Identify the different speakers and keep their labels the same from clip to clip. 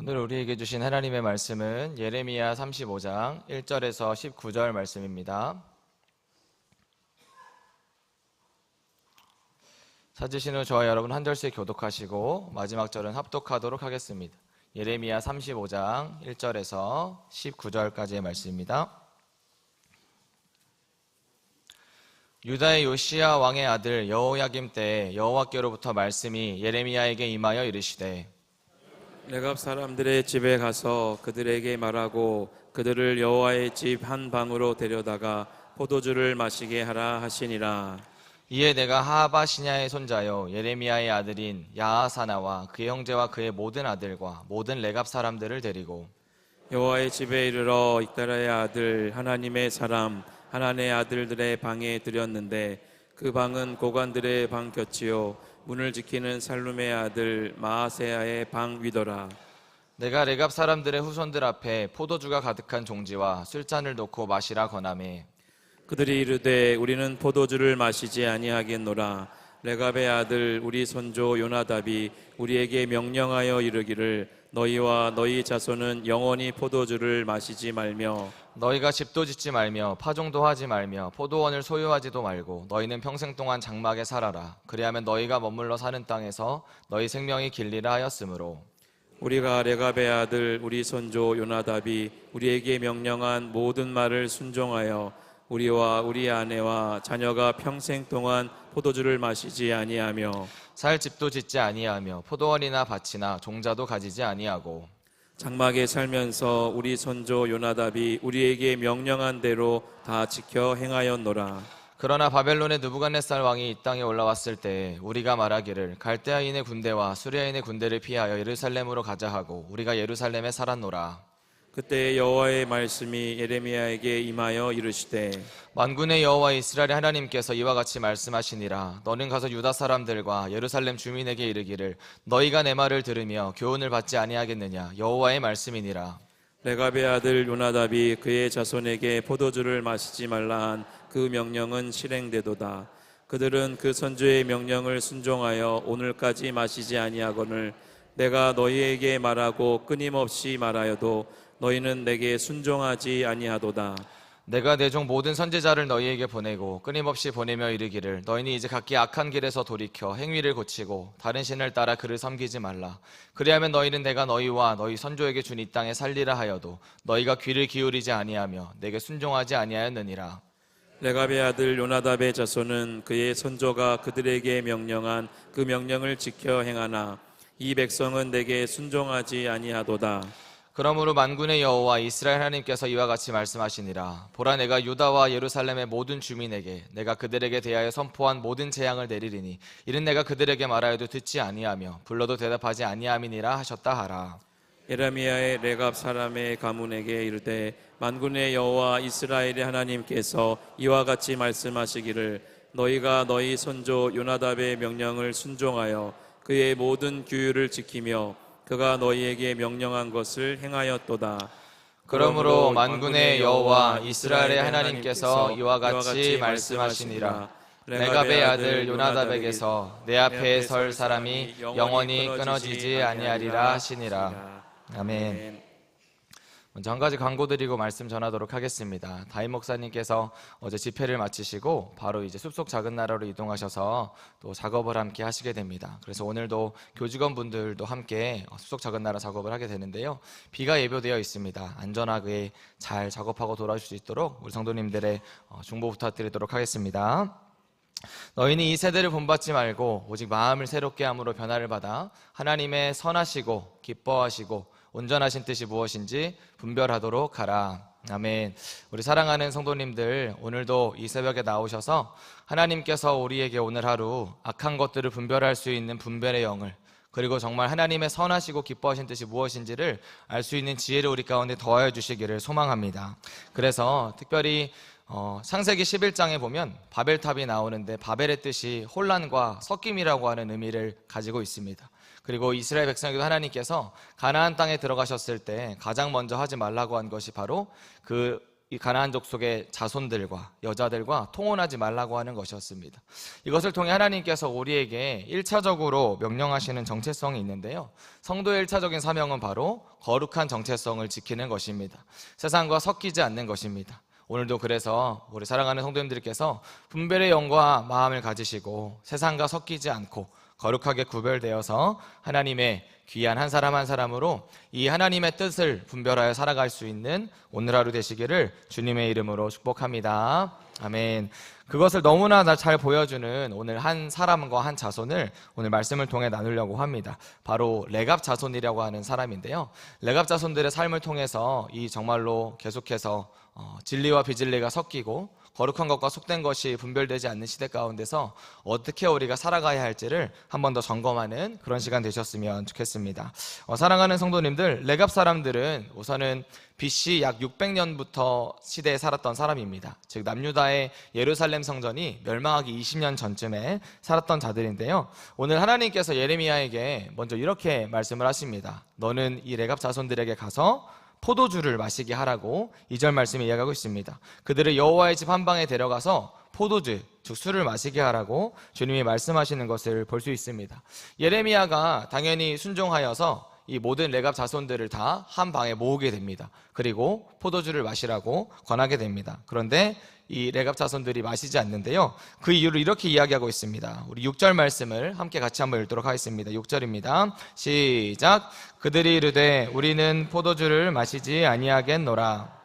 Speaker 1: 오늘 우리에게 주신 하나님의 말씀은 예레미야 35장 1절에서 19절 말씀입니다. 찾으신 후 저와 여러분 한 절씩 교독하시고 마지막 절은 합독하도록 하겠습니다. 예레미야 35장 1절에서 19절까지의 말씀입니다. 유다의 요시야 왕의 아들 여호야김 때 여호와께로부터 말씀이 예레미야에게 임하여 이르시되
Speaker 2: 레갑 사람들의 집에 가서 그들에게 말하고 그들을 여호와의 집 한 방으로 데려다가 포도주를 마시게 하라 하시니라.
Speaker 1: 이에 내가 하하바 시냐의 손자요 예레미야의 아들인 야하사나와 그의 형제와 그의 모든 아들과 모든 레갑 사람들을 데리고
Speaker 2: 여호와의 집에 이르러 익다라의 아들 하나님의 사람 하나님의 아들들의 방에 들였는데 그 방은 고관들의 방 곁이요 문을 지키는 살룸의 아들 마아세야의 방 위더라.
Speaker 1: 내가 레갑 사람들의 후손들 앞에 포도주가 가득한 종지와 술잔을 놓고 마시라 권하매
Speaker 2: 그들이 이르되 우리는 포도주를 마시지 아니하겠노라. 레갑의 아들 우리 손조 요나답이 우리에게 명령하여 이르기를 너희와 너희 자손은 영원히 포도주를 마시지 말며
Speaker 1: 너희가 집도 짓지 말며 파종도 하지 말며 포도원을 소유하지도 말고 너희는 평생 동안 장막에 살아라. 그리하면 너희가 머물러 사는 땅에서 너희 생명이 길리라 하였으므로
Speaker 2: 우리가 레갑의 아들 우리 손조 요나답이 우리에게 명령한 모든 말을 순종하여 우리와 우리 아내와 자녀가 평생 동안 포도주를 마시지 아니하며
Speaker 1: 살 집도 짓지 아니하며 포도원이나 밭이나 종자도 가지지 아니하고
Speaker 2: 장막에 살면서 우리 손조 요나답이 우리에게 명령한 대로 다 지켜 행하였노라.
Speaker 1: 그러나 바벨론의 느부갓네살 왕이 이 땅에 올라왔을 때 우리가 말하기를 갈대아인의 군대와 수리아인의 군대를 피하여 예루살렘으로 가자 하고 우리가 예루살렘에 살았노라.
Speaker 2: 그때 여호와의 말씀이 예레미야에게 임하여 이르시되
Speaker 1: 만군의 여호와 이스라엘의 하나님께서 이와 같이 말씀하시니라. 너는 가서 유다 사람들과 예루살렘 주민에게 이르기를 너희가 내 말을 들으며 교훈을 받지 아니하겠느냐. 여호와의 말씀이니라.
Speaker 2: 레갑의 아들 요나답이 그의 자손에게 포도주를 마시지 말라 한 그 명령은 실행되도다. 그들은 그 선조의 명령을 순종하여 오늘까지 마시지 아니하거늘 내가 너희에게 말하고 끊임없이 말하여도 너희는 내게 순종하지 아니하도다.
Speaker 1: 내가 내 종 모든 선지자를 너희에게 보내고 끊임없이 보내며 이르기를 너희는 이제 각기 악한 길에서 돌이켜 행위를 고치고 다른 신을 따라 그를 섬기지 말라. 그리하면 너희는 내가 너희와 너희 선조에게 준 이 땅에 살리라 하여도 너희가 귀를 기울이지 아니하며 내게 순종하지 아니하였느니라.
Speaker 2: 레갑의 아들 요나답의 자손은 그의 선조가 그들에게 명령한 그 명령을 지켜 행하나 이 백성은 내게 순종하지 아니하도다.
Speaker 1: 그러므로 만군의 여호와 이스라엘 하나님께서 이와 같이 말씀하시니라. 보라 내가 유다와 예루살렘의 모든 주민에게 내가 그들에게 대하여 선포한 모든 재앙을 내리리니 이는 내가 그들에게 말하여도 듣지 아니하며 불러도 대답하지 아니함이니라 하셨다 하라.
Speaker 2: 예레미야의 레갑 사람의 가문에게 이르되 만군의 여호와 이스라엘의 하나님께서 이와 같이 말씀하시기를 너희가 너희 손조 요나답의 명령을 순종하여 그의 모든 규율을 지키며 그가 너희에게 명령한 것을 행하였도다.
Speaker 1: 그러므로 만군의 여호와 이스라엘의 하나님께서 이와 같이 말씀하시니라. 레갑의 아들 요나답에게서 내 앞에 설 사람이 영원히 끊어지지 아니하리라 하시니라. 아멘. 먼저 한 가지 광고 드리고 말씀 전하도록 하겠습니다. 다임 목사님께서 어제 집회를 마치시고 바로 이제 숲속 작은 나라로 이동하셔서 또 작업을 함께 하시게 됩니다. 그래서 오늘도 교직원분들도 함께 숲속 작은 나라 작업을 하게 되는데요. 비가 예보되어 있습니다. 안전하게 잘 작업하고 돌아오실 수 있도록 우리 성도님들의 중보 부탁드리도록 하겠습니다. 너희는 이 세대를 본받지 말고 오직 마음을 새롭게 함으로 변화를 받아 하나님의 선하시고 기뻐하시고 온전하신 뜻이 무엇인지 분별하도록 하라. 아멘. 우리 사랑하는 성도님들, 오늘도 이 새벽에 나오셔서 하나님께서 우리에게 오늘 하루 악한 것들을 분별할 수 있는 분별의 영을, 그리고 정말 하나님의 선하시고 기뻐하신 뜻이 무엇인지를 알 수 있는 지혜를 우리 가운데 더하여 주시기를 소망합니다. 그래서 특별히 창세기 11장에 보면 바벨탑이 나오는데 바벨의 뜻이 혼란과 섞임이라고 하는 의미를 가지고 있습니다. 그리고 이스라엘 백성에게도 하나님께서 가나안 땅에 들어가셨을 때 가장 먼저 하지 말라고 한 것이 바로 그 이 가나안 족속의 자손들과 여자들과 통혼하지 말라고 하는 것이었습니다. 이것을 통해 하나님께서 우리에게 1차적으로 명령하시는 정체성이 있는데요, 성도의 1차적인 사명은 바로 거룩한 정체성을 지키는 것입니다. 세상과 섞이지 않는 것입니다. 오늘도 그래서 우리 사랑하는 성도님들께서 분별의 영과 마음을 가지시고 세상과 섞이지 않고 거룩하게 구별되어서 하나님의 귀한 한 사람 한 사람으로 이 하나님의 뜻을 분별하여 살아갈 수 있는 오늘 하루 되시기를 주님의 이름으로 축복합니다. 아멘. 그것을 너무나 잘 보여주는 오늘 한 사람과 한 자손을 오늘 말씀을 통해 나누려고 합니다. 바로 레갑 자손이라고 하는 사람인데요, 레갑 자손들의 삶을 통해서 이 정말로 계속해서 진리와 비진리가 섞이고 거룩한 것과 속된 것이 분별되지 않는 시대 가운데서 어떻게 우리가 살아가야 할지를 한 번 더 점검하는 그런 시간 되셨으면 좋겠습니다. 사랑하는 성도님들, 레갑 사람들은 우선은 BC 약 600년부터 시대에 살았던 사람입니다. 즉 남유다의 예루살렘 성전이 멸망하기 20년 전쯤에 살았던 자들인데요, 오늘 하나님께서 예레미야에게 먼저 이렇게 말씀을 하십니다. 너는 이 레갑 자손들에게 가서 포도주를 마시게 하라고 2절 말씀에 이야기하고 있습니다. 그들을 여호와의 집 한방에 데려가서 포도주, 즉 술을 마시게 하라고 주님이 말씀하시는 것을 볼 수 있습니다. 예레미야가 당연히 순종하여서 이 모든 레갑 자손들을 다 한 방에 모으게 됩니다. 그리고 포도주를 마시라고 권하게 됩니다. 그런데 이 레갑 자손들이 마시지 않는데요, 그 이유를 이렇게 이야기하고 있습니다. 우리 6절 말씀을 함께 같이 한번 읽도록 하겠습니다. 6절입니다. 시작. 그들이 이르되 우리는 포도주를 마시지 아니하겠노라.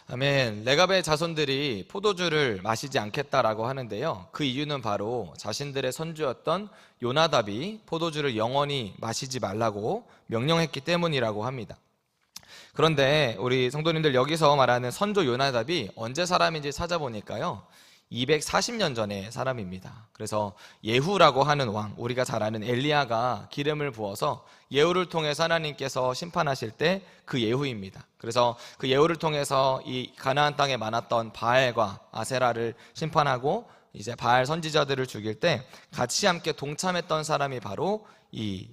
Speaker 1: 아멘. 레갑의 자손들이 포도주를 마시지 않겠다라고 하는데요, 그 이유는 바로 자신들의 선주였던 요나답이 포도주를 영원히 마시지 말라고 명령했기 때문이라고 합니다. 그런데 우리 성도님들, 여기서 말하는 선조 요나답이 언제 사람인지 찾아보니까요, 240년 전의 사람입니다. 그래서 예후라고 하는 왕, 우리가 잘 아는 엘리야가 기름을 부어서 예후를 통해서 하나님께서 심판하실 때 그 예후입니다. 그래서 그 예후를 통해서 이 가나안 땅에 많았던 바알과 아세라를 심판하고 이제 바알 선지자들을 죽일 때 같이 함께 동참했던 사람이 바로 이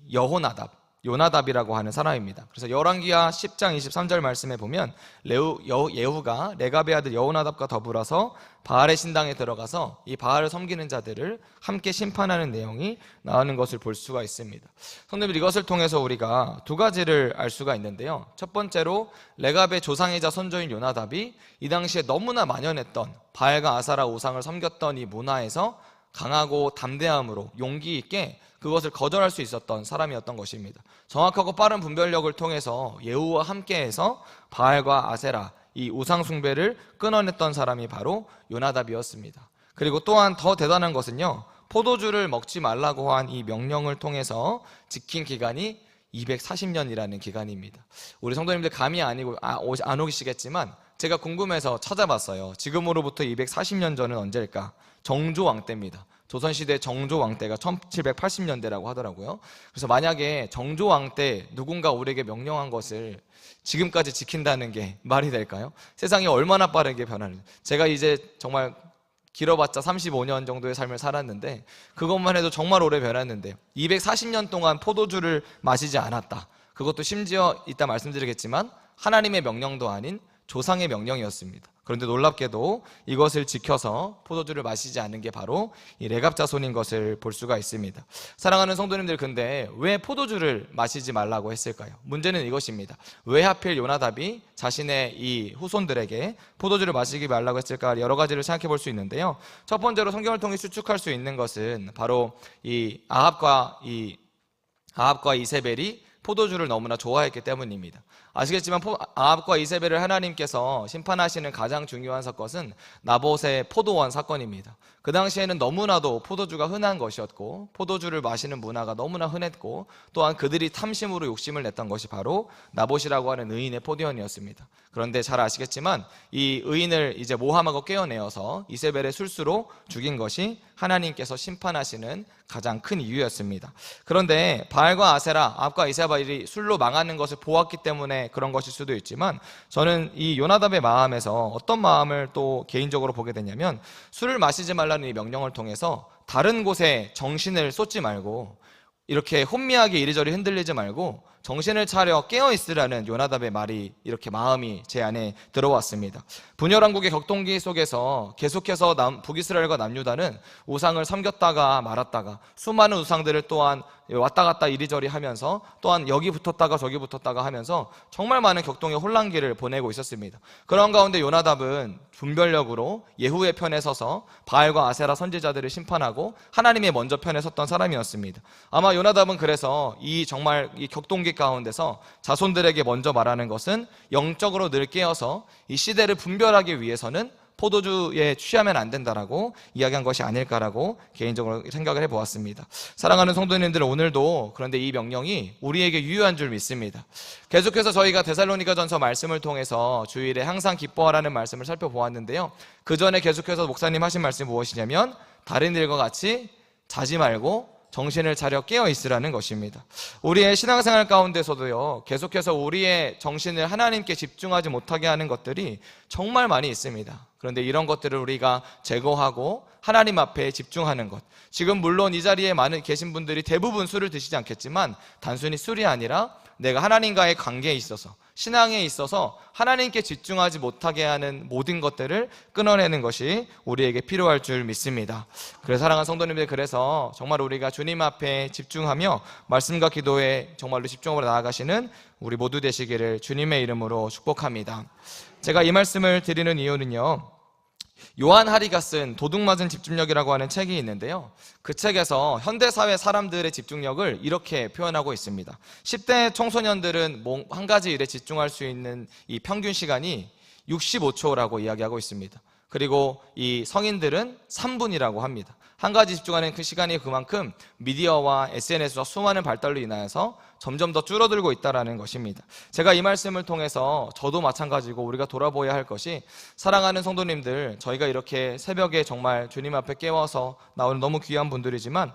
Speaker 1: 요나답이라고 하는 사람입니다. 그래서 열왕기하 10장 23절 말씀에 보면 예후가 레갑의 아들 여호나답과 더불어서 바알의 신당에 들어가서 이 바알을 섬기는 자들을 함께 심판하는 내용이 나오는 것을 볼 수가 있습니다. 성도님들, 이것을 통해서 우리가 두 가지를 알 수가 있는데요, 첫 번째로 레갑의 조상이자 선조인 요나답이 이 당시에 너무나 만연했던 바알과 아사라 우상을 섬겼던 이 문화에서 강하고 담대함으로 용기 있게 그것을 거절할 수 있었던 사람이었던 것입니다. 정확하고 빠른 분별력을 통해서 예후와 함께해서 바알과 아세라, 이 우상 숭배를 끊어냈던 사람이 바로 요나답이었습니다. 그리고 또한 더 대단한 것은요, 포도주를 먹지 말라고 한 이 명령을 통해서 지킨 기간이 240년이라는 기간입니다. 우리 성도님들 감이 안 오시겠지만 제가 궁금해서 찾아봤어요. 지금으로부터 240년 전은 언제일까? 정조왕 때입니다. 조선시대 정조왕 때가 1780년대라고 하더라고요. 그래서 만약에 정조왕 때 누군가 우리에게 명령한 것을 지금까지 지킨다는 게 말이 될까요? 세상이 얼마나 빠르게 변하는지. 제가 이제 정말 길어봤자 35년 정도의 삶을 살았는데 그것만 해도 정말 오래 변했는데 240년 동안 포도주를 마시지 않았다. 그것도 심지어 이따 말씀드리겠지만 하나님의 명령도 아닌 조상의 명령이었습니다. 그런데 놀랍게도 이것을 지켜서 포도주를 마시지 않는 게 바로 이 레갑 자손인 것을 볼 수가 있습니다. 사랑하는 성도님들, 근데 왜 포도주를 마시지 말라고 했을까요? 문제는 이것입니다. 왜 하필 요나답이 자신의 이 후손들에게 포도주를 마시지 말라고 했을까? 여러 가지를 생각해 볼 수 있는데요, 첫 번째로 성경을 통해 추측할 수 있는 것은 바로 이 아합과 이세벨이 포도주를 너무나 좋아했기 때문입니다. 아시겠지만 아합과 이세벨을 하나님께서 심판하시는 가장 중요한 사건은 나봇의 포도원 사건입니다. 그 당시에는 너무나도 포도주가 흔한 것이었고 포도주를 마시는 문화가 너무나 흔했고 또한 그들이 탐심으로 욕심을 냈던 것이 바로 나봇이라고 하는 의인의 포도원이었습니다. 그런데 잘 아시겠지만 이 의인을 이제 모함하고 깨어내어서 이세벨의 술수로 죽인 것이 하나님께서 심판하시는 가장 큰 이유였습니다. 그런데 바알과 아세라, 아합과 이스라엘이 술로 망하는 것을 보았기 때문에 그런 것일 수도 있지만, 저는 이 요나답의 마음에서 어떤 마음을 또 개인적으로 보게 되냐면, 술을 마시지 말라는 이 명령을 통해서 다른 곳에 정신을 쏟지 말고, 이렇게 혼미하게 이리저리 흔들리지 말고 정신을 차려 깨어있으라는 요나답의 말이, 이렇게 마음이 제 안에 들어왔습니다. 분열왕국의 격동기 속에서 계속해서 북이스라엘과 남유다는 우상을 섬겼다가 말았다가 수많은 우상들을 또한 왔다 갔다 이리저리 하면서, 또한 여기 붙었다가 저기 붙었다가 하면서 정말 많은 격동의 혼란기를 보내고 있었습니다. 그런 가운데 요나답은 분별력으로 예후의 편에 서서 바알과 아세라 선지자들을 심판하고 하나님의 먼저 편에 섰던 사람이었습니다. 아마 요나답은 그래서 정말 이 격동기 가운데서 자손들에게 먼저 말하는 것은 영적으로 늘 깨어서 이 시대를 분별하기 위해서는 포도주에 취하면 안 된다라고 이야기한 것이 아닐까라고 개인적으로 생각을 해보았습니다. 사랑하는 성도님들, 오늘도 그런데 이 명령이 우리에게 유효한 줄 믿습니다. 계속해서 저희가 데살로니가전서 말씀을 통해서 주일에 항상 기뻐하라는 말씀을 살펴보았는데요, 그 전에 계속해서 목사님 하신 말씀이 무엇이냐면, 다른 일과 같이 자지 말고 정신을 차려 깨어 있으라는 것입니다. 우리의 신앙생활 가운데서도요, 계속해서 우리의 정신을 하나님께 집중하지 못하게 하는 것들이 정말 많이 있습니다. 그런데 이런 것들을 우리가 제거하고 하나님 앞에 집중하는 것, 지금 물론 이 자리에 계신 분들이 대부분 술을 드시지 않겠지만, 단순히 술이 아니라 내가 하나님과의 관계에 있어서, 신앙에 있어서 하나님께 집중하지 못하게 하는 모든 것들을 끊어내는 것이 우리에게 필요할 줄 믿습니다. 그래서 사랑하는 성도님들, 그래서 정말 우리가 주님 앞에 집중하며 말씀과 기도에 정말로 집중하고 나아가시는 우리 모두 되시기를 주님의 이름으로 축복합니다. 제가 이 말씀을 드리는 이유는요, 요한 하리가 쓴 도둑맞은 집중력이라고 하는 책이 있는데요, 그 책에서 현대사회 사람들의 집중력을 이렇게 표현하고 있습니다. 10대 청소년들은 한 가지 일에 집중할 수 있는 이 평균 시간이 65초라고 이야기하고 있습니다. 그리고 이 성인들은 3분이라고 합니다. 한 가지 집중하는 그 시간이 그만큼 미디어와 SNS와 수많은 발달로 인하여서 점점 더 줄어들고 있다는 것입니다. 제가 이 말씀을 통해서 저도 마찬가지고 우리가 돌아보아야 할 것이, 사랑하는 성도님들, 저희가 이렇게 새벽에 정말 주님 앞에 깨워서 나오는 너무 귀한 분들이지만,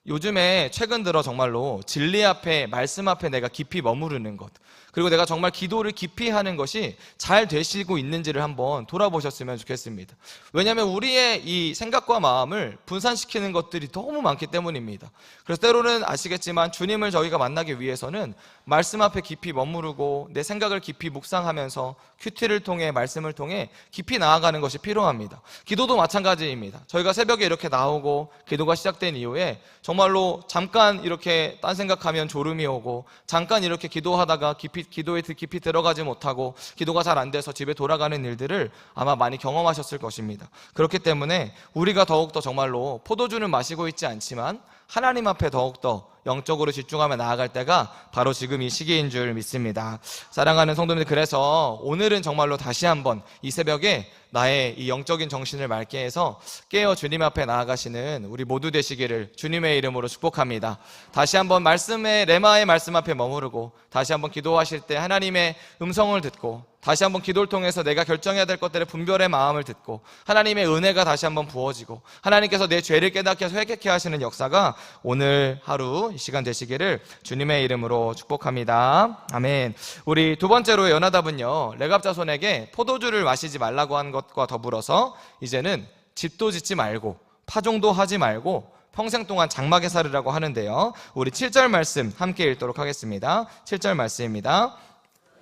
Speaker 1: 요즘에 최근 들어 정말로 진리 앞에, 말씀 앞에 내가 깊이 머무르는 것, 그리고 내가 정말 기도를 깊이 하는 것이 잘 되시고 있는지를 한번 돌아보셨으면 좋겠습니다. 왜냐하면 우리의 이 생각과 마음을 분산시키는 것들이 너무 많기 때문입니다. 그래서 때로는 아시겠지만 주님을 저희가 만나기 위해서는 말씀 앞에 깊이 머무르고 내 생각을 깊이 묵상하면서 큐티를 통해, 말씀을 통해 깊이 나아가는 것이 필요합니다. 기도도 마찬가지입니다. 저희가 새벽에 이렇게 나오고 기도가 시작된 이후에 정말로 잠깐 이렇게 딴 생각하면 졸음이 오고, 잠깐 이렇게 기도하다가 기도에 깊이 들어가지 못하고 기도가 잘 안 돼서 집에 돌아가는 일들을 아마 많이 경험하셨을 것입니다. 그렇기 때문에 우리가 더욱더 정말로 포도주는 마시고 있지 않지만 하나님 앞에 더욱더 영적으로 집중하며 나아갈 때가 바로 지금 이 시기인 줄 믿습니다. 사랑하는 성도님들, 그래서 오늘은 정말로 다시 한번 이 새벽에 나의 이 영적인 정신을 맑게 해서 깨어 주님 앞에 나아가시는 우리 모두 되시기를 주님의 이름으로 축복합니다. 다시 한번 말씀의, 레마의 말씀 앞에 머무르고, 다시 한번 기도하실 때 하나님의 음성을 듣고, 다시 한번 기도를 통해서 내가 결정해야 될 것들의 분별의 마음을 듣고, 하나님의 은혜가 다시 한번 부어지고, 하나님께서 내 죄를 깨닫게 해서 회개케 하시는 역사가 오늘 하루 이 시간 되시기를 주님의 이름으로 축복합니다. 아멘. 우리 두 번째로 요나답은요, 레갑 자손에게 포도주를 마시지 말라고 한 것과 더불어서 이제는 집도 짓지 말고 파종도 하지 말고 평생 동안 장막에 살으라고 하는데요, 우리 7절 말씀 함께 읽도록 하겠습니다. 7절 말씀입니다.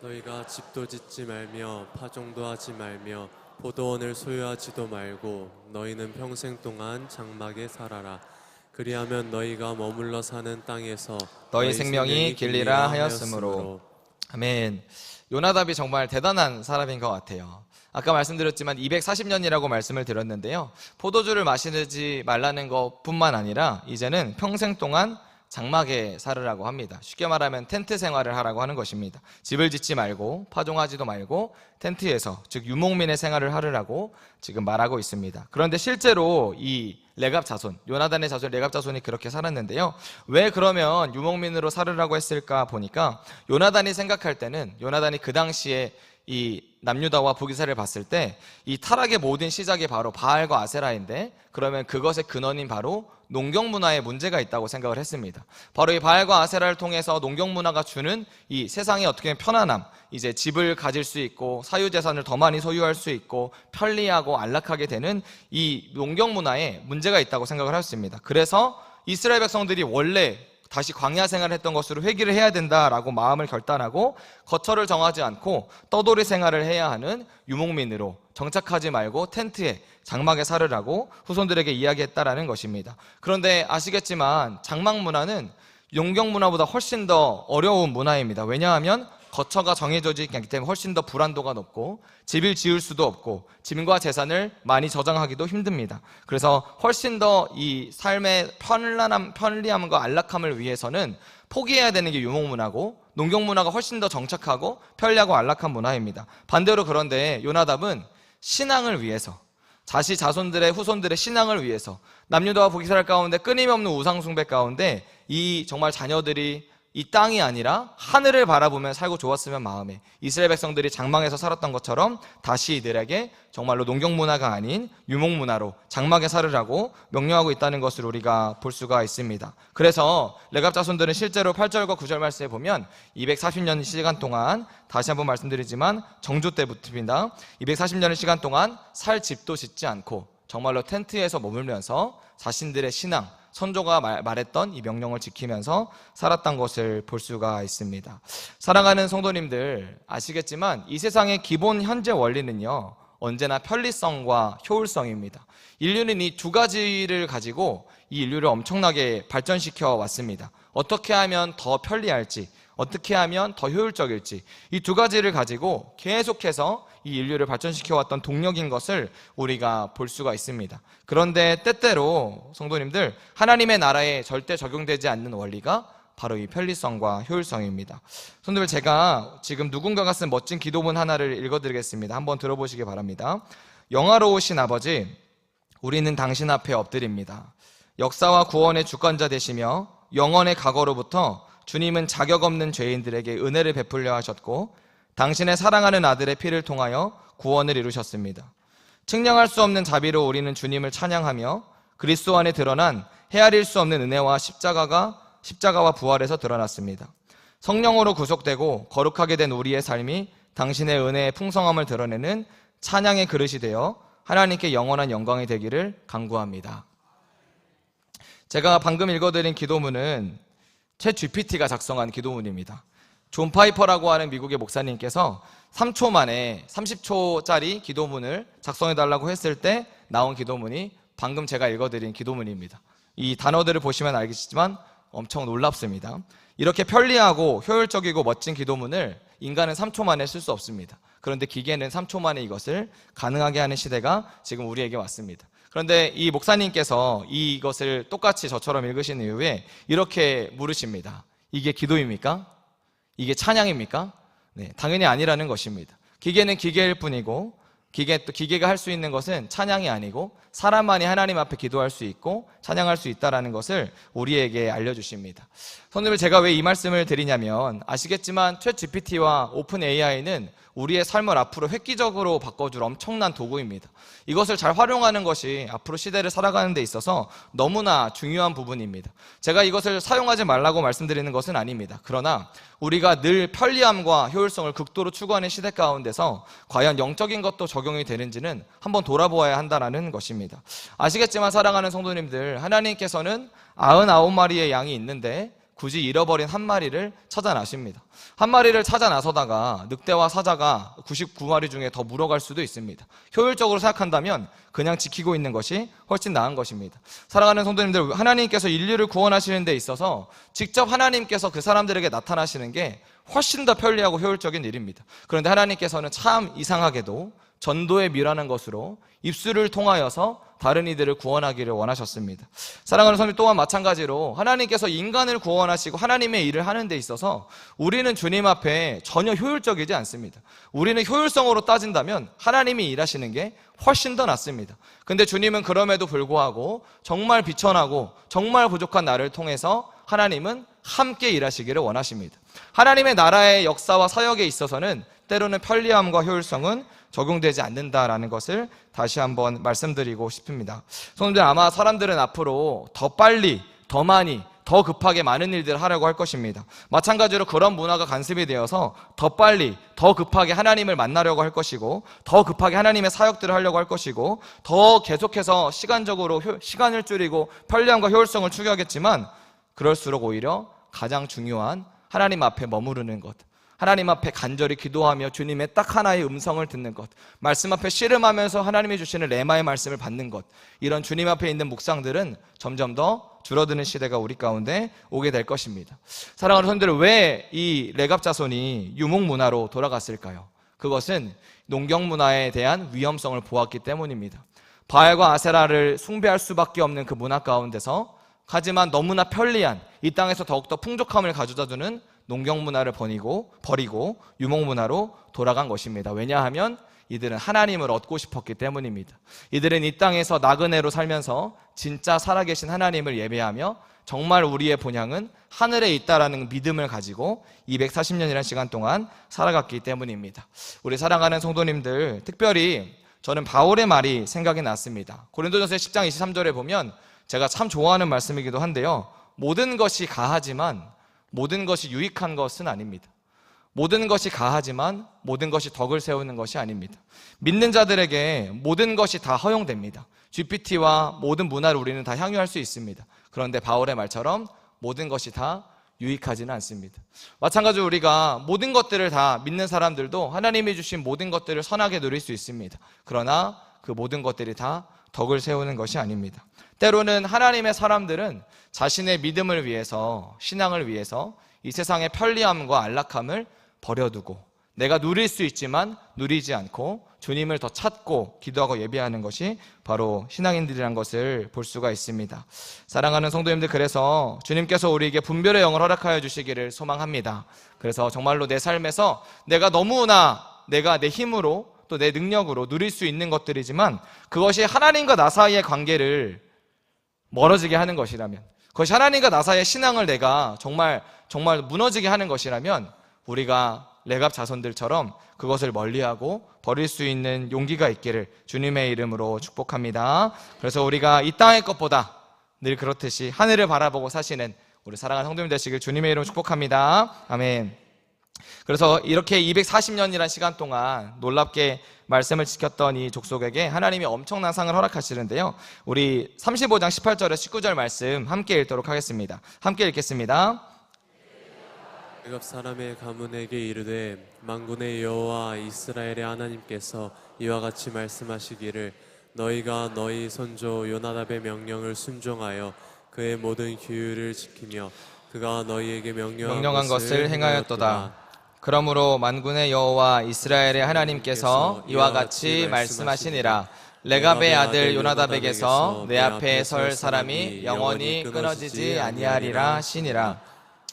Speaker 3: 너희가 집도 짓지 말며 파종도 하지 말며 포도원을 소유하지도 말고 너희는 평생 동안 장막에 살아라. 그리하면 너희가 머물러 사는 땅에서
Speaker 1: 너희 생명이 길리라 하였으므로. 아멘. 요나답이 정말 대단한 사람인 것 같아요. 아까 말씀드렸지만 240년이라고 말씀을 드렸는데요, 포도주를 마시지 말라는 것뿐만 아니라 이제는 평생 동안 장막에 살으라고 합니다. 쉽게 말하면 텐트 생활을 하라고 하는 것입니다. 집을 짓지 말고 파종하지도 말고 텐트에서, 즉 유목민의 생활을 하라고 지금 말하고 있습니다. 그런데 실제로 이 레갑 자손, 요나단의 자손 레갑 자손이 그렇게 살았는데요, 왜 그러면 유목민으로 살으라고 했을까 보니까, 요나단이 생각할 때는, 요나단이 그 당시에 이 남유다와 북이스라엘을 봤을 때 이 타락의 모든 시작이 바로 바알과 아세라인데, 그러면 그것의 근원인 바로 농경 문화에 문제가 있다고 생각을 했습니다. 바로 이 바알과 아세라를 통해서 농경 문화가 주는 이 세상의 어떻게 편안함, 이제 집을 가질 수 있고 사유재산을 더 많이 소유할 수 있고 편리하고 안락하게 되는 이 농경 문화에 문제가 있다고 생각을 했습니다. 그래서 이스라엘 백성들이 원래 다시 광야 생활을 했던 것으로 회귀를 해야 된다라고 마음을 결단하고 거처를 정하지 않고 떠돌이 생활을 해야 하는 유목민으로 정착하지 말고 텐트에 장막에 살으라고 후손들에게 이야기했다라는 것입니다. 그런데 아시겠지만 장막 문화는 농경 문화보다 훨씬 더 어려운 문화입니다. 왜냐하면 거처가 정해져 있기 때문에 훨씬 더 불안도가 높고 집을 지을 수도 없고 짐과 재산을 많이 저장하기도 힘듭니다. 그래서 훨씬 더 이 삶의 편리함과 안락함을 위해서는 포기해야 되는 게 유목문화고 농경문화가 훨씬 더 정착하고 편리하고 안락한 문화입니다. 반대로 그런데 요나답은 신앙을 위해서 자손들의 후손들의 신앙을 위해서 남유다와 북이스라엘 가운데 끊임없는 우상숭배 가운데 이 정말 자녀들이 이 땅이 아니라 하늘을 바라보며 살고 좋았으면 마음에 이스라엘 백성들이 장막에서 살았던 것처럼 다시 이들에게 정말로 농경문화가 아닌 유목문화로 장막에 살으라고 명령하고 있다는 것을 우리가 볼 수가 있습니다. 그래서 레갑 자손들은 실제로 8절과 9절 말씀에 보면 240년 시간 동안, 다시 한번 말씀드리지만 정주 때부터입니다. 240년의 시간 동안 살 집도 짓지 않고 정말로 텐트에서 머물면서 자신들의 신앙, 선조가 말했던 이 명령을 지키면서 살았던 것을 볼 수가 있습니다. 사랑하는 성도님들, 아시겠지만 이 세상의 기본 현재 원리는요, 언제나 편리성과 효율성입니다. 인류는 이 두 가지를 가지고 이 인류를 엄청나게 발전시켜 왔습니다. 어떻게 하면 더 편리할지, 어떻게 하면 더 효율적일지, 이 두 가지를 가지고 계속해서 이 인류를 발전시켜 왔던 동력인 것을 우리가 볼 수가 있습니다. 그런데 때때로 성도님들, 하나님의 나라에 절대 적용되지 않는 원리가 바로 이 편리성과 효율성입니다. 성도님들, 제가 지금 누군가가 쓴 멋진 기도문 하나를 읽어드리겠습니다. 한번 들어보시기 바랍니다. 영화로우신 아버지, 우리는 당신 앞에 엎드립니다. 역사와 구원의 주권자 되시며 영원의 과거로부터 주님은 자격 없는 죄인들에게 은혜를 베풀려 하셨고 당신의 사랑하는 아들의 피를 통하여 구원을 이루셨습니다. 측량할 수 없는 자비로 우리는 주님을 찬양하며 그리스도 안에 드러난 헤아릴 수 없는 은혜와 십자가와 부활에서 드러났습니다. 성령으로 구속되고 거룩하게 된 우리의 삶이 당신의 은혜의 풍성함을 드러내는 찬양의 그릇이 되어 하나님께 영원한 영광이 되기를 간구합니다. 제가 방금 읽어드린 기도문은 챗 GPT가 작성한 기도문입니다. 존 파이퍼라고 하는 미국의 목사님께서 3초 만에 30초짜리 기도문을 작성해달라고 했을 때 나온 기도문이 방금 제가 읽어드린 기도문입니다. 이 단어들을 보시면 알겠지만 엄청 놀랍습니다. 이렇게 편리하고 효율적이고 멋진 기도문을 인간은 3초 만에 쓸 수 없습니다. 그런데 기계는 3초 만에 이것을 가능하게 하는 시대가 지금 우리에게 왔습니다. 그런데 이 목사님께서 이것을 똑같이 저처럼 읽으신 이후에 이렇게 물으십니다. 이게 기도입니까? 이게 찬양입니까? 네, 당연히 아니라는 것입니다. 기계는 기계일 뿐이고 기계가 할 수 있는 것은 찬양이 아니고 사람만이 하나님 앞에 기도할 수 있고 찬양할 수 있다는 것을 우리에게 알려주십니다. 성도님들, 제가 왜 이 말씀을 드리냐면 아시겠지만 챗 GPT와 오픈 AI는 우리의 삶을 앞으로 획기적으로 바꿔줄 엄청난 도구입니다. 이것을 잘 활용하는 것이 앞으로 시대를 살아가는 데 있어서 너무나 중요한 부분입니다. 제가 이것을 사용하지 말라고 말씀드리는 것은 아닙니다. 그러나 우리가 늘 편리함과 효율성을 극도로 추구하는 시대 가운데서 과연 영적인 것도 적용이 되는지는 한번 돌아보아야 한다는 것입니다. 아시겠지만 사랑하는 성도님들, 하나님께서는 99마리의 양이 있는데 굳이 잃어버린 한 마리를 찾아 나십니다. 한 마리를 찾아 나서다가 늑대와 사자가 99마리 중에 더 물어갈 수도 있습니다. 효율적으로 생각한다면 그냥 지키고 있는 것이 훨씬 나은 것입니다. 사랑하는 성도님들, 하나님께서 인류를 구원하시는 데 있어서 직접 하나님께서 그 사람들에게 나타나시는 게 훨씬 더 편리하고 효율적인 일입니다. 그런데 하나님께서는 참 이상하게도 전도에 미라는 것으로 입술을 통하여서 다른 이들을 구원하기를 원하셨습니다. 사랑하는 성도 또한 마찬가지로 하나님께서 인간을 구원하시고 하나님의 일을 하는 데 있어서 우리는 주님 앞에 전혀 효율적이지 않습니다. 우리는 효율성으로 따진다면 하나님이 일하시는 게 훨씬 더 낫습니다. 근데 주님은 그럼에도 불구하고 정말 비천하고 정말 부족한 나를 통해서 하나님은 함께 일하시기를 원하십니다. 하나님의 나라의 역사와 사역에 있어서는 때로는 편리함과 효율성은 적용되지 않는다라는 것을 다시 한번 말씀드리고 싶습니다. 성도님들, 아마 사람들은 앞으로 더 빨리, 더 많이, 더 급하게 많은 일들을 하려고 할 것입니다. 마찬가지로 그런 문화가 간섭이 되어서 더 빨리, 더 급하게 하나님을 만나려고 할 것이고, 더 급하게 하나님의 사역들을 하려고 할 것이고, 더 계속해서 시간적으로 시간을 줄이고 편리함과 효율성을 추구하겠지만, 그럴수록 오히려 가장 중요한 하나님 앞에 머무르는 것, 하나님 앞에 간절히 기도하며 주님의 딱 하나의 음성을 듣는 것, 말씀 앞에 씨름하면서 하나님이 주시는 레마의 말씀을 받는 것, 이런 주님 앞에 있는 묵상들은 점점 더 줄어드는 시대가 우리 가운데 오게 될 것입니다. 사랑하는 성도들, 왜 이 레갑 자손이 유목 문화로 돌아갔을까요? 그것은 농경 문화에 대한 위험성을 보았기 때문입니다. 바알과 아세라를 숭배할 수밖에 없는 그 문화 가운데서, 하지만 너무나 편리한 이 땅에서 더욱더 풍족함을 가져다주는 농경 문화를 버리고 유목 문화로 돌아간 것입니다. 왜냐하면 이들은 하나님을 얻고 싶었기 때문입니다. 이들은 이 땅에서 나그네로 살면서 진짜 살아계신 하나님을 예배하며 정말 우리의 본향은 하늘에 있다라는 믿음을 가지고 240년이라는 시간 동안 살아갔기 때문입니다. 우리 사랑하는 성도님들, 특별히 저는 바울의 말이 생각이 났습니다. 고린도전서 10장 23절에 보면 제가 참 좋아하는 말씀이기도 한데요, 모든 것이 가하지만 모든 것이 유익한 것은 아닙니다. 모든 것이 가하지만 모든 것이 덕을 세우는 것이 아닙니다. 믿는 자들에게 모든 것이 다 허용됩니다. GPT와 모든 문화를 우리는 다 향유할 수 있습니다. 그런데 바울의 말처럼 모든 것이 다 유익하지는 않습니다. 마찬가지로 우리가 모든 것들을 다 믿는 사람들도 하나님이 주신 모든 것들을 선하게 누릴 수 있습니다. 그러나 그 모든 것들이 다 덕을 세우는 것이 아닙니다. 때로는 하나님의 사람들은 자신의 믿음을 위해서, 신앙을 위해서 이 세상의 편리함과 안락함을 버려두고 내가 누릴 수 있지만 누리지 않고 주님을 더 찾고 기도하고 예배하는 것이 바로 신앙인들이란 것을 볼 수가 있습니다. 사랑하는 성도님들, 그래서 주님께서 우리에게 분별의 영을 허락하여 주시기를 소망합니다. 그래서 정말로 내 삶에서 내가 너무나 내가 내 힘으로 또 내 능력으로 누릴 수 있는 것들이지만 그것이 하나님과 나 사이의 관계를 멀어지게 하는 것이라면, 그것이 하나님과 나 사이의 신앙을 내가 정말 무너지게 하는 것이라면 우리가 레갑 자손들처럼 그것을 멀리하고 버릴 수 있는 용기가 있기를 주님의 이름으로 축복합니다. 그래서 우리가 이 땅의 것보다 늘 그렇듯이 하늘을 바라보고 사시는 우리 사랑하는 성도님 되시길 주님의 이름으로 축복합니다. 아멘. 그래서 이렇게 240년이라는 시간 동안 놀랍게 말씀을 지켰던 이 족속에게 하나님이 엄청난 상을 허락하시는데요, 우리 35장 18절에 19절 말씀 함께 읽도록 하겠습니다. 함께 읽겠습니다.
Speaker 3: 레갑 사람의 가문에게 이르되 만군의 여호와 이스라엘의 하나님께서 이와 같이 말씀하시기를 너희가 너희 선조 요나답의 명령을 순종하여 그의 모든 규율을 지키며 그가 너희에게 명령한 것을 행하였도다.
Speaker 1: 그러므로 만군의 여호와 이스라엘의 하나님께서 이와 같이 말씀하시니라. 레갑의 아들 요나답에게서 내 앞에 설 사람이 영원히 끊어지지 아니하리라 하시니라.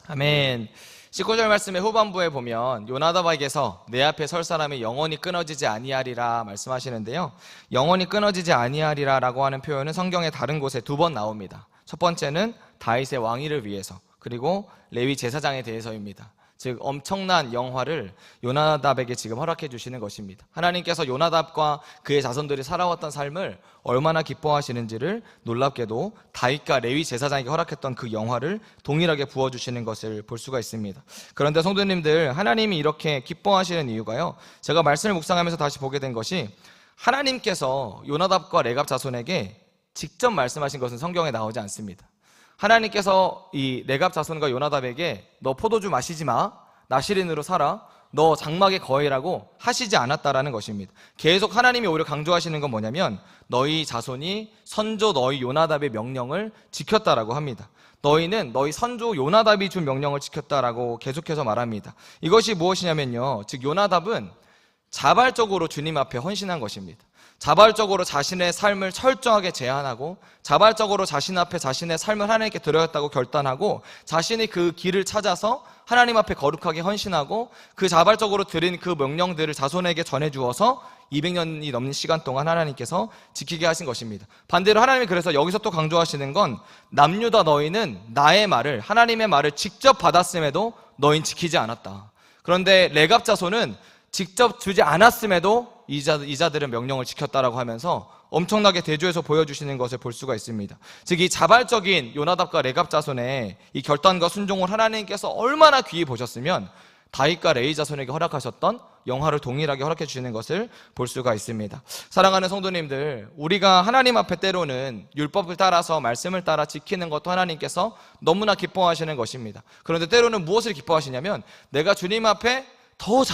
Speaker 1: 아멘. 19절 말씀의 후반부에 보면 요나답에게서 내 앞에 설 사람이 영원히 끊어지지 아니하리라 말씀하시는데요, 영원히 끊어지지 아니하리라 라고 하는 표현은 성경의 다른 곳에 2번 나옵니다. 첫 번째는 다윗의 왕위를 위해서, 그리고 레위 제사장에 대해서입니다. 즉 엄청난 영화를 요나답에게 지금 허락해 주시는 것입니다. 하나님께서 요나답과 그의 자손들이 살아왔던 삶을 얼마나 기뻐하시는지를 놀랍게도 다윗과 레위 제사장에게 허락했던 그 영화를 동일하게 부어주시는 것을 볼 수가 있습니다. 그런데 성도님들, 하나님이 이렇게 기뻐하시는 이유가요, 제가 말씀을 묵상하면서 다시 보게 된 것이 하나님께서 요나답과 레갑 자손에게 직접 말씀하신 것은 성경에 나오지 않습니다. 하나님께서 이 레갑 자손과 요나답에게 너 포도주 마시지 마, 나시린으로 살아, 너 장막에 거해라고 하시지 않았다라는 것입니다. 계속 하나님이 오히려 강조하시는 건 뭐냐면 너희 자손이 선조 너희 요나답의 명령을 지켰다라고 합니다. 너희는 너희 선조 요나답이 준 명령을 지켰다라고 계속해서 말합니다. 이것이 무엇이냐면요, 즉 요나답은 자발적으로 주님 앞에 헌신한 것입니다. 자발적으로 자신의 삶을 철저하게 제한하고 자발적으로 자신 앞에 자신의 삶을 하나님께 드렸다고 결단하고 자신이 그 길을 찾아서 하나님 앞에 거룩하게 헌신하고 그 자발적으로 드린 그 명령들을 자손에게 전해주어서 200년이 넘는 시간 동안 하나님께서 지키게 하신 것입니다. 반대로 하나님이 그래서 여기서 또 강조하시는 건 남유다 너희는 나의 말을, 하나님의 말을 직접 받았음에도 너희는 지키지 않았다. 그런데 레갑 자손은 직접 주지 않았음에도 이자들은 명령을 지켰다라고 하면서 엄청나게 대조해서 보여주시는 것을 볼 수가 있습니다. 즉 이 자발적인 요나답과 레갑 자손의 이 결단과 순종을 하나님께서 얼마나 귀히 보셨으면 다윗과 레위 자손에게 허락하셨던 영화를 동일하게 허락해 주시는 것을 볼 수가 있습니다. 사랑하는 성도님들, 우리가 하나님 앞에 때로는 율법을 따라서 말씀을 따라 지키는 것도 하나님께서 너무나 기뻐하시는 것입니다. 그런데 때로는 무엇을 기뻐하시냐면 내가 주님 앞에 더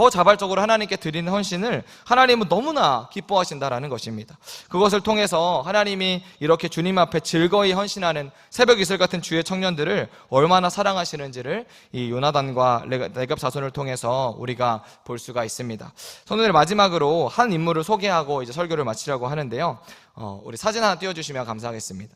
Speaker 1: 자발적으로 하나님께 드리는 헌신을 하나님은 너무나 기뻐하신다라는 것입니다. 그것을 통해서 하나님이 이렇게 주님 앞에 즐거이 헌신하는 새벽 이슬 같은 주의 청년들을 얼마나 사랑하시는지를 이 요나단과 레갑 자손을 통해서 우리가 볼 수가 있습니다. 오늘 마지막으로 한 인물을 소개하고 이제 설교를 마치려고 하는데요. 우리 사진 하나 띄워주시면 감사하겠습니다.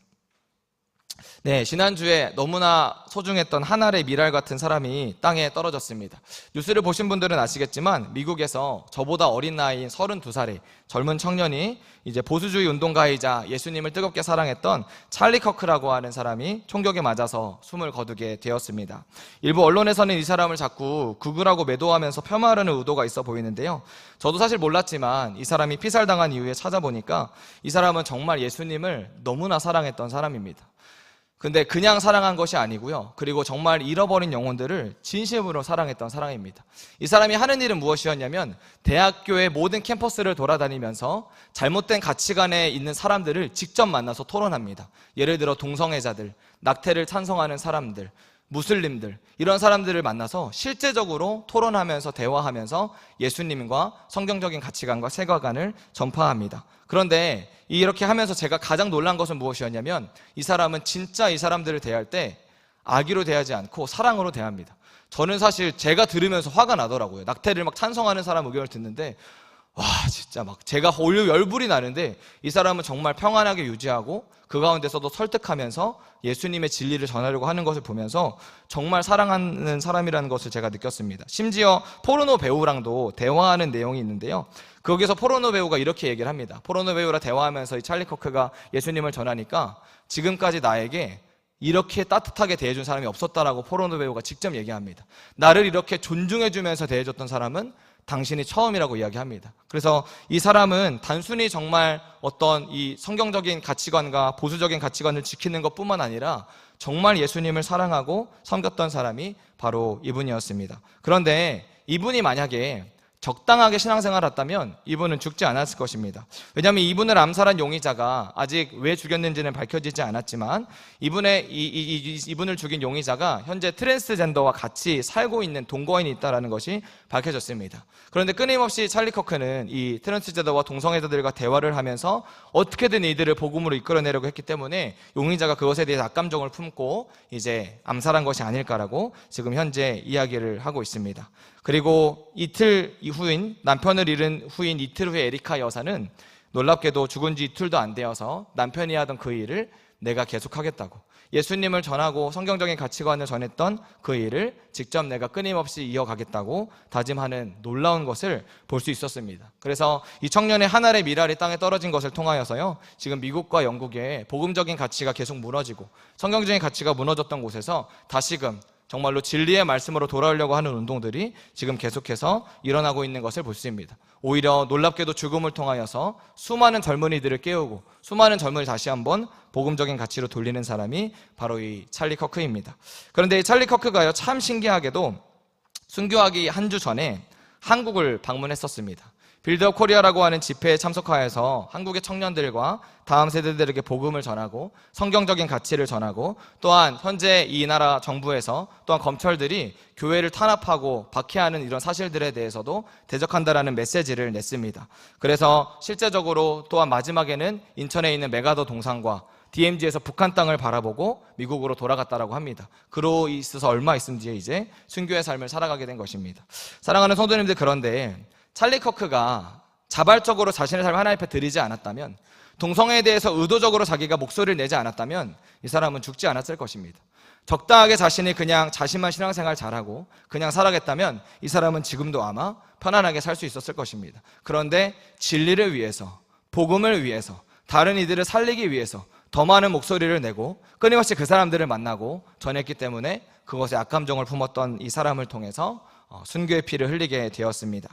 Speaker 1: 네, 지난주에 너무나 소중했던 한 알의 미랄 같은 사람이 땅에 떨어졌습니다. 뉴스를 보신 분들은 아시겠지만 미국에서 저보다 어린 나이인 32살의 젊은 청년이 이제 보수주의 운동가이자 예수님을 뜨겁게 사랑했던 찰리 커크라고 하는 사람이 총격에 맞아서 숨을 거두게 되었습니다. 일부 언론에서는 이 사람을 자꾸 극우라고 매도하면서 폄하하려는 의도가 있어 보이는데요. 저도 사실 몰랐지만 이 사람이 피살당한 이후에 찾아보니까 이 사람은 정말 예수님을 너무나 사랑했던 사람입니다. 근데 그냥 사랑한 것이 아니고요. 그리고 정말 잃어버린 영혼들을 진심으로 사랑했던 사람입니다. 이 사람이 하는 일은 무엇이었냐면 대학교의 모든 캠퍼스를 돌아다니면서 잘못된 가치관에 있는 사람들을 직접 만나서 토론합니다. 예를 들어 동성애자들, 낙태를 찬성하는 사람들, 무슬림들, 이런 사람들을 만나서 실제적으로 토론하면서 대화하면서 예수님과 성경적인 가치관과 세계관을 전파합니다. 그런데 이렇게 하면서 제가 가장 놀란 것은 무엇이었냐면 이 사람은 진짜 이 사람들을 대할 때 악의로 대하지 않고 사랑으로 대합니다. 저는 사실 제가 들으면서 화가 나더라고요. 낙태를 막 찬성하는 사람 의견을 듣는데 와, 진짜 막 제가 열불이 나는데 이 사람은 정말 평안하게 유지하고 그 가운데서도 설득하면서 예수님의 진리를 전하려고 하는 것을 보면서 정말 사랑하는 사람이라는 것을 제가 느꼈습니다. 심지어 포르노 배우랑도 대화하는 내용이 있는데요. 거기서 포르노 배우가 이렇게 얘기를 합니다. 포르노 배우랑 대화하면서 이 찰리 커크가 예수님을 전하니까 지금까지 나에게 이렇게 따뜻하게 대해준 사람이 없었다라고 포르노 배우가 직접 얘기합니다. 나를 이렇게 존중해주면서 대해줬던 사람은 당신이 처음이라고 이야기합니다. 그래서 이 사람은 단순히 정말 어떤 이 성경적인 가치관과 보수적인 가치관을 지키는 것뿐만 아니라 정말 예수님을 사랑하고 섬겼던 사람이 바로 이분이었습니다. 그런데 이분이 만약에 적당하게 신앙생활을 했다면 이분은 죽지 않았을 것입니다. 왜냐하면 이분을 암살한 용의자가 아직 왜 죽였는지는 밝혀지지 않았지만 이분을 죽인 용의자가 현재 트랜스젠더와 같이 살고 있는 동거인이 있다는 것이 밝혀졌습니다. 그런데 끊임없이 찰리 커크는 이 트랜스젠더와 동성애자들과 대화를 하면서 어떻게든 이들을 복음으로 이끌어내려고 했기 때문에 용의자가 그것에 대해서 악감정을 품고 이제 암살한 것이 아닐까라고 지금 현재 이야기를 하고 있습니다. 그리고 이틀 이후인 남편을 잃은 후인 이틀 후에 에리카 여사는 놀랍게도 죽은 지 이틀도 안 되어서 남편이 하던 그 일을 내가 계속하겠다고, 예수님을 전하고 성경적인 가치관을 전했던 그 일을 직접 내가 끊임없이 이어가겠다고 다짐하는 놀라운 것을 볼 수 있었습니다. 그래서 이 청년의 한 알의 미랄이 땅에 떨어진 것을 통하여서요, 지금 미국과 영국의 복음적인 가치가 계속 무너지고 성경적인 가치가 무너졌던 곳에서 다시금 정말로 진리의 말씀으로 돌아오려고 하는 운동들이 지금 계속해서 일어나고 있는 것을 볼 수 있습니다. 오히려 놀랍게도 죽음을 통하여서 수많은 젊은이들을 깨우고 수많은 젊은이를 다시 한번 복음적인 가치로 돌리는 사람이 바로 이 찰리 커크입니다. 그런데 이 찰리 커크가요, 참 신기하게도 순교하기 한 주 전에 한국을 방문했었습니다. 빌드업 코리아라고 하는 집회에 참석하여서 한국의 청년들과 다음 세대들에게 복음을 전하고 성경적인 가치를 전하고, 또한 현재 이 나라 정부에서 또한 검찰들이 교회를 탄압하고 박해하는 이런 사실들에 대해서도 대적한다라는 메시지를 냈습니다. 그래서 실제적으로 또한 마지막에는 인천에 있는 메가더 동상과 DMZ에서 북한 땅을 바라보고 미국으로 돌아갔다라고 합니다. 그로 있어서 얼마 있음 뒤에 이제 순교의 삶을 살아가게 된 것입니다. 사랑하는 성도님들, 그런데 찰리 커크가 자발적으로 자신의 삶을 하나님 앞에 드리지 않았다면, 동성애에 대해서 의도적으로 자기가 목소리를 내지 않았다면 이 사람은 죽지 않았을 것입니다. 적당하게 자신이 그냥 자신만 신앙생활 잘하고 그냥 살아겠다면 이 사람은 지금도 아마 편안하게 살 수 있었을 것입니다. 그런데 진리를 위해서, 복음을 위해서, 다른 이들을 살리기 위해서 더 많은 목소리를 내고 끊임없이 그 사람들을 만나고 전했기 때문에 그것에 악감정을 품었던 이 사람을 통해서 순교의 피를 흘리게 되었습니다.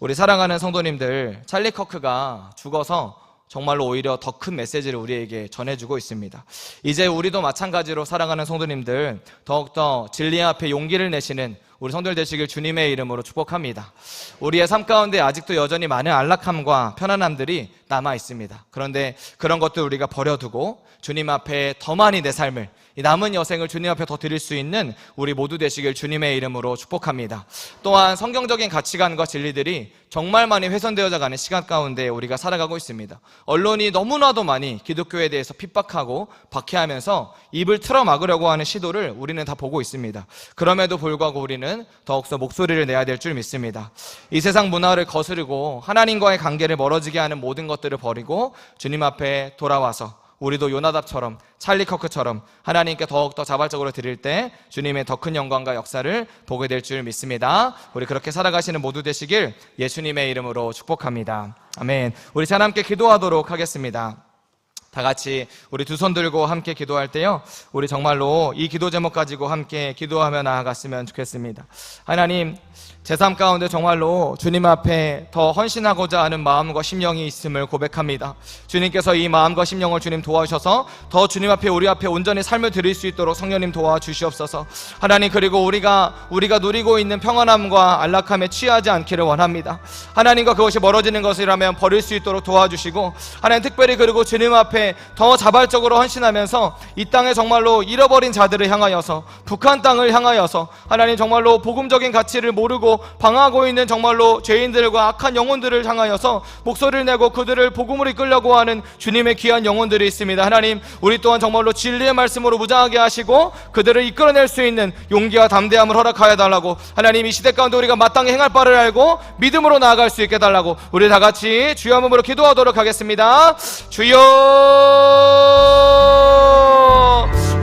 Speaker 1: 우리 사랑하는 성도님들, 찰리 커크가 죽어서 정말로 오히려 더 큰 메시지를 우리에게 전해주고 있습니다. 이제 우리도 마찬가지로 사랑하는 성도님들, 더욱더 진리 앞에 용기를 내시는 우리 성도들 되시길 주님의 이름으로 축복합니다. 우리의 삶 가운데 아직도 여전히 많은 안락함과 편안함들이 남아 있습니다. 그런데 그런 것들 우리가 버려두고 주님 앞에 더 많이 내 삶을, 이 남은 여생을 주님 앞에 더 드릴 수 있는 우리 모두 되시길 주님의 이름으로 축복합니다. 또한 성경적인 가치관과 진리들이 정말 많이 훼손되어져 가는 시간 가운데 우리가 살아가고 있습니다. 언론이 너무나도 많이 기독교에 대해서 핍박하고 박해하면서 입을 틀어막으려고 하는 시도를 우리는 다 보고 있습니다. 그럼에도 불구하고 우리는 더욱더 목소리를 내야 될 줄 믿습니다. 이 세상 문화를 거스르고 하나님과의 관계를 멀어지게 하는 모든 것들을 버리고 주님 앞에 돌아와서 우리도 요나답처럼, 찰리 커크처럼 하나님께 더욱더 자발적으로 드릴 때 주님의 더 큰 영광과 역사를 보게 될 줄 믿습니다. 우리 그렇게 살아가시는 모두 되시길 예수님의 이름으로 축복합니다. 아멘. 우리 자 함께 기도하도록 하겠습니다. 다 같이 우리 두 손 들고 함께 기도할 때요, 우리 정말로 이 기도 제목 가지고 함께 기도하며 나아갔으면 좋겠습니다. 하나님, 제 삶 가운데 정말로 주님 앞에 더 헌신하고자 하는 마음과 심령이 있음을 고백합니다. 주님께서 이 마음과 심령을 주님 도와주셔서 더 주님 앞에, 우리 앞에 온전히 삶을 드릴 수 있도록 성령님 도와주시옵소서. 하나님, 그리고 우리가 누리고 있는 평안함과 안락함에 취하지 않기를 원합니다. 하나님과 그것이 멀어지는 것이라면 버릴 수 있도록 도와주시고, 하나님 특별히 그리고 주님 앞에 더 자발적으로 헌신하면서 이 땅에 정말로 잃어버린 자들을 향하여서, 북한 땅을 향하여서 하나님 정말로 복음적인 가치를 모르고 방황하고 있는 정말로 죄인들과 악한 영혼들을 향하여서 목소리를 내고 그들을 복음으로 이끌려고 하는 주님의 귀한 영혼들이 있습니다. 하나님, 우리 또한 정말로 진리의 말씀으로 무장하게 하시고 그들을 이끌어낼 수 있는 용기와 담대함을 허락하여 달라고, 하나님 이 시대 가운데 우리가 마땅히 행할 바를 알고 믿음으로 나아갈 수 있게 달라고 우리 다 같이 주여 한번으로 기도하도록 하겠습니다. 주여,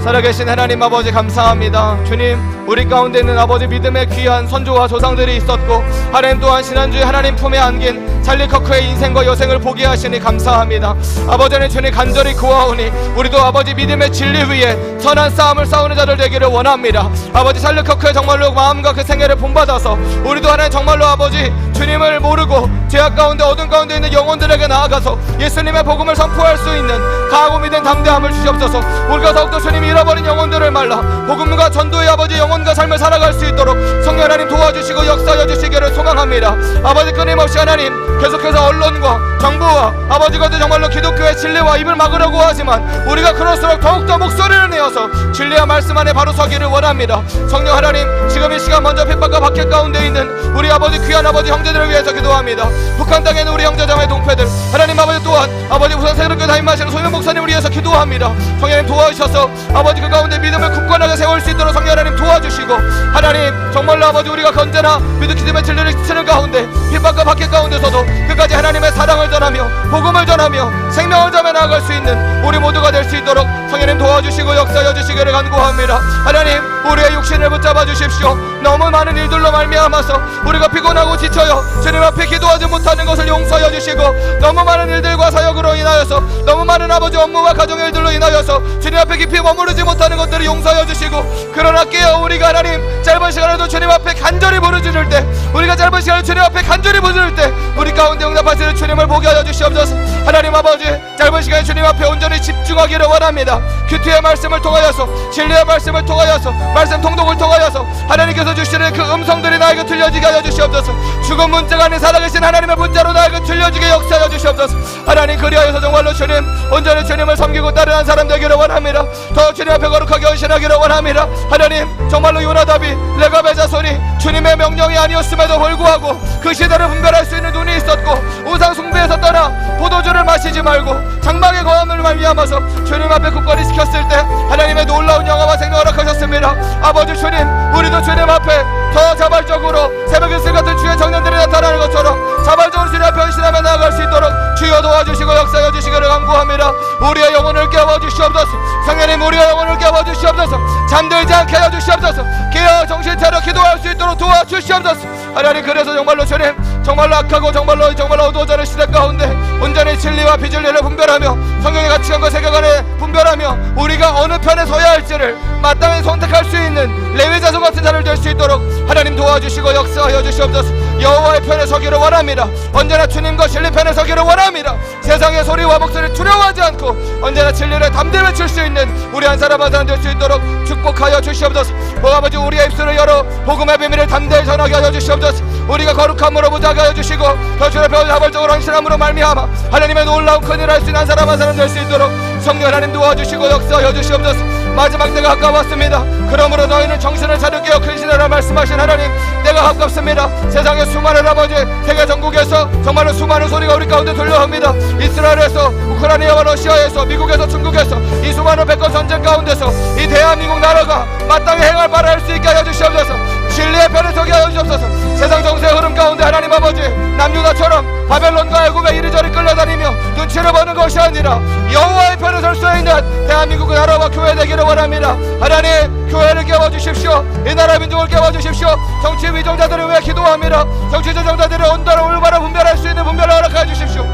Speaker 1: 살아계신 하나님 아버지 감사합니다. 주님, 우리 가운데 있는 아버지 믿음의 귀한 선조와 조상들이 있었고, 하나님 또한 지난주에 하나님 품에 안긴 찰리 커크의 인생과 여생을 보게 하시니 감사합니다. 아버지는 주님 간절히 구하오니 우리도 아버지 믿음의 진리 위에 선한 싸움을 싸우는 자들 되기를 원합니다. 아버지 찰리 커크의 정말로 마음과 그 생애를 본받아서 우리도 하나님 정말로 아버지 주님을 모르고 죄악 가운데 어둠 가운데 있는 영혼들에게 나아가서 예수님의 복음을 선포할 수 있는 강하고 믿음 담대함을 주시옵소서. 우리가 더욱더 주님이 잃어버린 영혼들을 말라 복음과 전도의 아버지 영혼과 삶을 살아갈 수 있도록 성령 하나님 도와주시고 역사여 주시기를 소망합니다. 아버지 끊임없이 하나님 계속해서 언론과 정부와 아버지 것들 정말로 기독교의 진리와 입을 막으려고 하지만 우리가 그럴수록 더욱더 목소리를 내어서 진리와 말씀 안에 바로 서기를 원합니다. 성령 하나님, 지금 이 시간 먼저 핍박과 박해 가운데 있는 우리 아버지 귀한 아버지 형제들을 위해서 기도합니다. 북한 땅에 있는 우리 형제자매 동패들 하나님 아버지 또한 아버지 우선 새롭게 담임하시는 소명 목사님을 위해서 기도합니다. 성령님 도와주셔서 아버지 그 가운데 믿음을 굳건하게 세울 수 있도록 성령 하나님 도와주시고, 하나님 정말로 아버지 우리가 언제나 믿음의 진리를 지치는 가운데 핍박과 박해 가운데서도 끝까지 하나님의 사랑을 전하며 복음을 전하며 생명을 전해 나아갈 수 있는 우리 모두가 될 수 있도록 성령님 도와주시고 역사여 주시기를 간구합니다. 하나님, 우리의 육신을 붙잡아 주십시오. 너무 많은 일들로 말미암아서 우리가 피곤하고 지쳐요 주님 앞에 기도하지 못하는 것을 용서해 주시고, 너무 많은 일들과 사역으로 인하여서 너무 많은 아버지 업무와 가정의 일들로 인하여서 주님 앞에 깊이 머무르지 못하는 것들을 용서해 주시고, 그러나 깨어 우리가 하나님 짧은 시간에도 주님 앞에 간절히 부르짖을 때, 우리가 짧은 시간에 주님 앞에 간절히 부르짖을 때 우리 가운데 응답하시는 주님을 보게 하여 주시옵소서. 하나님 아버지, 짧은 시간에 주님 앞에 온전히 집중하기를 원합니다. 큐티의 말씀을 통하여서, 진리의 말씀을 통하여서, 말씀 통독을 통하여서 하나님께서 주시는 그 음성들이 나에게 들려지게 하여 주시옵소서. 죽은 문자가 아닌 살아계신 하나님의 문자로 나에게 들려지게 역사하여 주시옵소서. 하나님, 그리하여서 정말로 주님 온전히 주님을 섬기고 따르는 사람 되기를 원합니다. 더 주님 앞에 거룩하게 헌신하기를 원합니다. 하나님, 정말로 요나답이 레갑의 자손이 주님의 명령이 아니었음에도 불구하고 그 시대를 분별할 수 있는 눈이 있었고, 우상 숭배에서 떠나 포도주를 마시지 말고 장막의 거함을 말미암아서 주님 앞에 굳건히 지켰을 때 하나님의 놀라운 영화와 생명을 허락하셨습니다. 아버지 주님, 우리도 주님 앞에 더 자발적으로 새벽 이슬 같은 주의 청년들이 나타나는 것처럼 자발적으로 주님 앞에 헌신하며 나아갈 수 있도록 주여 도와주시고 역사여 주시기를 간구합니다. 우리의 영혼을 깨워주시옵소서. 성령님, 우리의 영혼을 깨워주시옵소서. 잠들지 않게 하여 주시옵소서. 깨어 정신 차려 기도할 수 있도록 도와주시옵소서. 하나님, 그래서 정말로 주님 정말로 악하고 정말로 어두워져는 시대 가운데 온전히 진리 진리와 비진리를 분별하며 성경의 가치관과 세계관에 분별하며 우리가 어느 편에 서야 할지를 마땅히 선택할 수 있는 레위 자손 같은 자를 될 수 있도록 하나님 도와주시고 역사하여 주시옵소서. 여호와의 편에 서기를 원합니다. 언제나 주님과 진리 편에 서기를 원합니다. 세상의 소리와 목소리를 두려워하지 않고 언제나 진리를 담대 외칠 수 있는 우리 한 사람 한 사람 될 수 있도록 축복하여 주시옵소서. 아버지 우리의 입술을 열어 복음의 비밀을 담대히 전하게 하여 주시옵소서. 우리가 거룩함으로 무장하게 하여 주시고 더 주의 배우 자발적으로 헌신함으로 말미암아 하나님의 놀라운 큰일을 할 수 있는 한 사람 한 사람 될 수 있도록 성령 하나님 도와주시고 역사하여 주시옵소서. 마지막 때가 가까웠습니다. 그러므로 너희는 정신을 차리게 근신하라 말씀하신 하나님, 때가 가깝습니다. 세상의 수많은 아버지 세계 전국에서 정말로 수많은 소리가 우리 가운데 들려옵니다. 이스라엘에서 우크라이나와 러시아에서 미국에서 중국에서 이 수많은 백건 전쟁 가운데서 이 대한민국 나라가 마땅히 행할 바를 할 수 있게 하여 주시옵소서. 진리의 편에 서게 하여 주옵소서. 세상 정세의 흐름 가운데 하나님 아버지 남유다처럼 바벨론과 애굽에 이리저리 끌려다니며 눈치를 보는 것이 아니라 여호와의 편에 설 수 있는 대한민국 나라와 교회 되기를 원합니다. 하나님 교회를 깨워주십시오. 이 나라 민족을 깨워주십시오. 정치 위정자들을 위해 기도합니다. 정치 조정자들의 온도를 올바로 분별할 수 있는 분별을 허락하여 주십시오.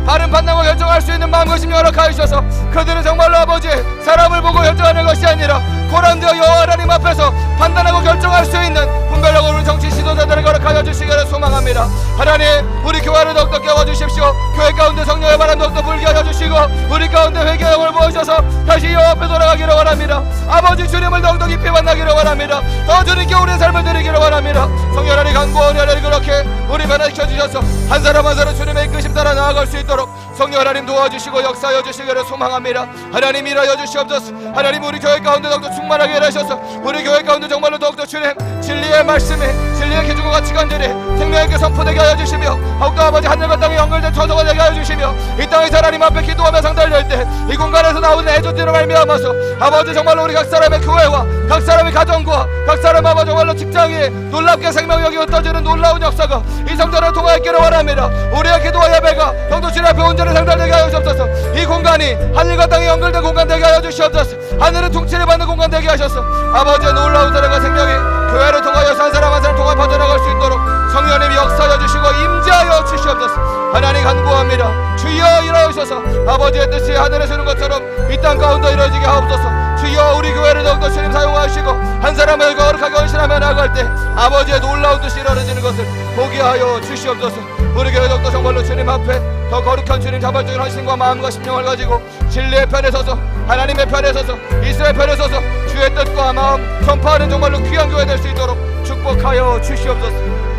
Speaker 1: 바른 판단과 결정할 수 있는 마음과 심령 허락하여 주셔서 그들은 정말로 아버지 사람을 보고 결정하는 것이 아니라 고난되어 여호와 하나님 앞에서 판단하고 결정할 수 있는 분별력을 우리 정치 지도자들에게 허락하여 주시기를 소망합니다. 하나님 우리 교회를 더욱더 깨워주십시오. 교회 가운데 성령의 바람 더욱더 불게 하여 주시고 우리 가운데 회개의 영을 부어주셔서 다시 여호와 앞에 돌아가기를 원합니다. 아버지 주님을 더욱더 깊이 만나기를 원합니다. 더 주님께 우리의 삶을 드리기를 원합니다. 성령 하나님 간구하오니 하나님 그렇게 우리 변화시켜 주셔서 한 사람 한 사람 주님의 이끄심 따라 나아갈 수 있도록 성령 하나님 도와주시고 역사하여 주시기를 소망합니다. 하나님 일하여 주시옵소서. 하나님 우리 교회 가운데 더욱더 충만하게 일하셔서 우리 교회 가운데 정말로 더욱더 주님 진리의 말씀이 진리의 기준과 가치관들이 생명에게 선포되게 하여 주시며 더욱더 아버지 하늘과 땅에 연결된 저서가 되게 하여 주시며 이 땅에서 하나님 앞에 기도하며 상달될 때 이 공간에서 나오는 애조들을 말미암아서 아버지 정말로 우리 각 사람의 교회와 각 사람의 가정과 각 사람 아버지 정말로 직장이 놀랍게 생명력이 흩어지는 놀라운 역사가 이 성전을 통하여 있기를 원합니다. 우리의 기도와 예배가 더욱더 주님 앞에 온전히 상달되게 하여 주옵소서. 이 공간이 하늘과 땅이 연결된 공간 되게 하여 주시옵소서. 하늘은 통치를 받는 공간 되게 하셔서 아버지의 놀라운 사랑과 생명이 교회를 통하여 한 사람 한 사람 통하여 퍼져나갈 수 있도록 성령님이 역사하여 주시고 임재하여 주시옵소서. 하나님 간구합니다. 주여 일하셔서 아버지의 뜻이 하늘에 서는 것처럼 이 땅 가운데 이루어지게 하옵소서. 주여 우리 교회를 더욱더 주님 사용하시고 한 사람을 거룩하게 헌신하며 나아갈 때 아버지의 놀라운 뜻이 이루어지는 것을 보게 하여 주시옵소서. 우리 교회 더욱더 정말로 주님 앞에 더 거룩한 주님 자발적인 헌신과 마음과 심령을 가지고 진리의 편에 서서 하나님의 편에 서서 이스라엘 편에 서서 주의 뜻과 마음 전파하는 정말로 귀한 교회 될 수 있도록 축복하여 주시옵소서.